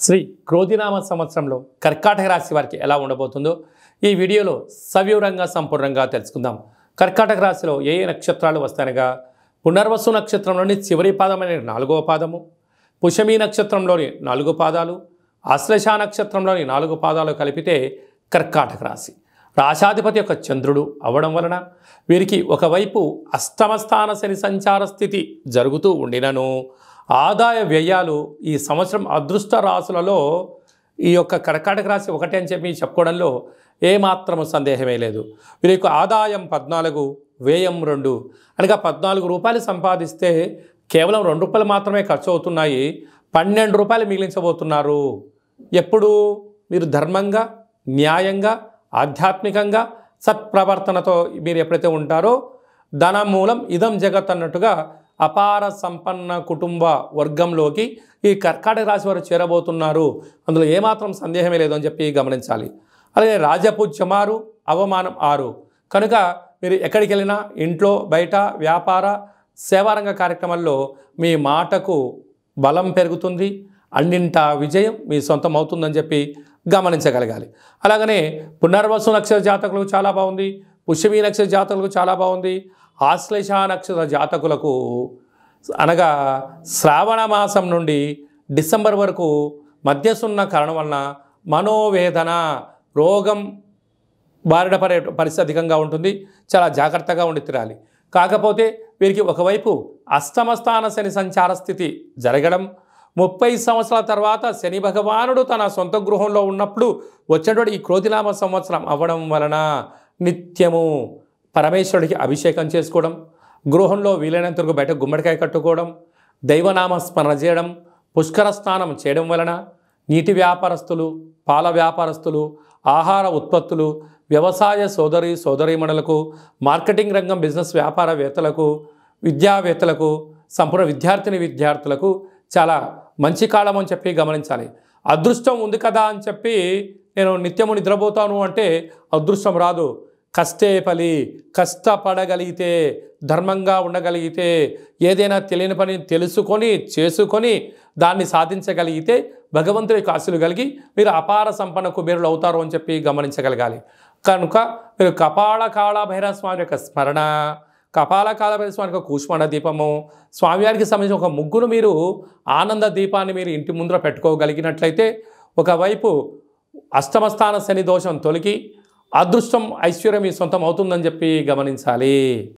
శ్రీ క్రోధినామ సంవత్సరంలో కర్కాటక రాశి వారికి ఎలా ఉండబోతుందో ఈ వీడియోలో సవివరంగా సంపూర్ణంగా తెలుసుకుందాం. కర్కాటక రాశిలో ఏ ఏ నక్షత్రాలు వస్తాయనగా పునర్వసు నక్షత్రంలోని చివరి పాదమైన 4వ పాదము, పుష్యమి నక్షత్రంలోని 4 పాదాలు, ఆశ్లేష నక్షత్రంలోని 4 పాదాలు కలిపితే కర్కాటక రాశి. రాశాధిపతి యొక్క చంద్రుడు అవ్వడం వలన వీరికి ఒకవైపు అష్టమస్థాన శని సంచార స్థితి జరుగుతూ ఉండినను ఆదాయ వ్యయాలు ఈ సంవత్సరం అదృష్ట రాశులలో ఈ యొక్క కర్కాటక రాశి ఒకటే అని చెప్పి చెప్పుకోవడంలో ఏమాత్రము సందేహమే లేదు. వీరి యొక్క ఆదాయం 14, వ్యయం 2 అనగా 14 రూపాయలు సంపాదిస్తే కేవలం 2 రూపాయలు మాత్రమే ఖర్చు అవుతున్నాయి, 12 రూపాయలు మిగిలించబోతున్నారు. ఎప్పుడు మీరు ధర్మంగా, న్యాయంగా, ఆధ్యాత్మికంగా, సత్ప్రవర్తనతో మీరు ఎప్పుడైతే ఉంటారో ధనం మూలం ఇదం జగత్ అన్నట్టుగా అపార సంపన్న కుటుంబ వర్గంలోకి ఈ కర్కాటక రాశి వారు చేరబోతున్నారు. అందులో ఏమాత్రం సందేహమే లేదు అని చెప్పి గమనించాలి. అలాగే రాజపూజ్యం 6, అవమానం 6 కనుక మీరు ఎక్కడికి వెళ్ళినా ఇంట్లో బయట వ్యాపార సేవారంగ కార్యక్రమాల్లో మీ మాటకు బలం పెరుగుతుంది, అన్నింటా విజయం మీ సొంతం అవుతుందని చెప్పి గమనించగలగాలి. అలాగనే పునర్వసు నక్షత్ర జాతకులకు చాలా బాగుంది, పుష్యమి నక్షత్ర జాతకులకు చాలా బాగుంది, ఆశ్లేష నక్షత్ర జాతకులకు అనగా శ్రావణ మాసం నుండి డిసెంబర్ వరకు మధ్యసున్న కారణం వలన మనోవేదన, రోగం బారిన పడే పరిస్థితి అధికంగా ఉంటుంది. చాలా జాగ్రత్తగా ఉండి తీరాలి. కాకపోతే వీరికి ఒకవైపు అష్టమస్థాన శని సంచార స్థితి జరగడం, 30 సంవత్సరాల తర్వాత శని భగవానుడు తన సొంత గృహంలో ఉన్నప్పుడు వచ్చినటువంటి ఈ క్రోధినామ సంవత్సరం అవ్వడం వలన నిత్యము పరమేశ్వరుడికి అభిషేకం చేసుకోవడం, గృహంలో వీలైనంత వరకు బయట గుమ్మడికాయ కట్టుకోవడం, దైవనామ స్మరణ చేయడం, పుష్కర స్నానం చేయడం వలన నీటి వ్యాపారస్తులు, పాల వ్యాపారస్తులు, ఆహార ఉత్పత్తులు, వ్యవసాయ సోదరీమణులకు, మార్కెటింగ్ రంగం బిజినెస్ వ్యాపారవేత్తలకు, విద్యావేత్తలకు, సంపూర్ణ విద్యార్థులకు చాలా మంచి కాలం అని చెప్పి గమనించాలి. అదృష్టం ఉంది కదా అని చెప్పి నేను నిత్యము నిద్రపోతాను అంటే అదృష్టం రాదు. కష్టే ఫలి, కష్టపడగలిగితే, ధర్మంగా ఉండగలిగితే, ఏదైనా తెలియని పని తెలుసుకొని చేసుకొని దాన్ని సాధించగలిగితే భగవంతుడి యొక్క ఆశీస్సులు కలిగి మీరు అపార సంపన్న కుబేరులు అవుతారు అని చెప్పి గమనించగలగాలి. కనుక మీరు కపాల కాళభైరవ స్వామి యొక్క స్మరణ, కపాల కాళభైరవ స్వామి యొక్క కూష్మాండ దీపము, స్వామివారికి సంబంధించిన ఒక ముగ్గురు మీరు ఆనంద దీపాన్ని మీరు ఇంటి ముందర పెట్టుకోగలిగినట్లయితే ఒకవైపు అష్టమస్థాన శని దోషం తొలగి అదృష్టం ఐశ్వర్యం మీ సొంతం అవుతుందని చెప్పి గమనించాలి.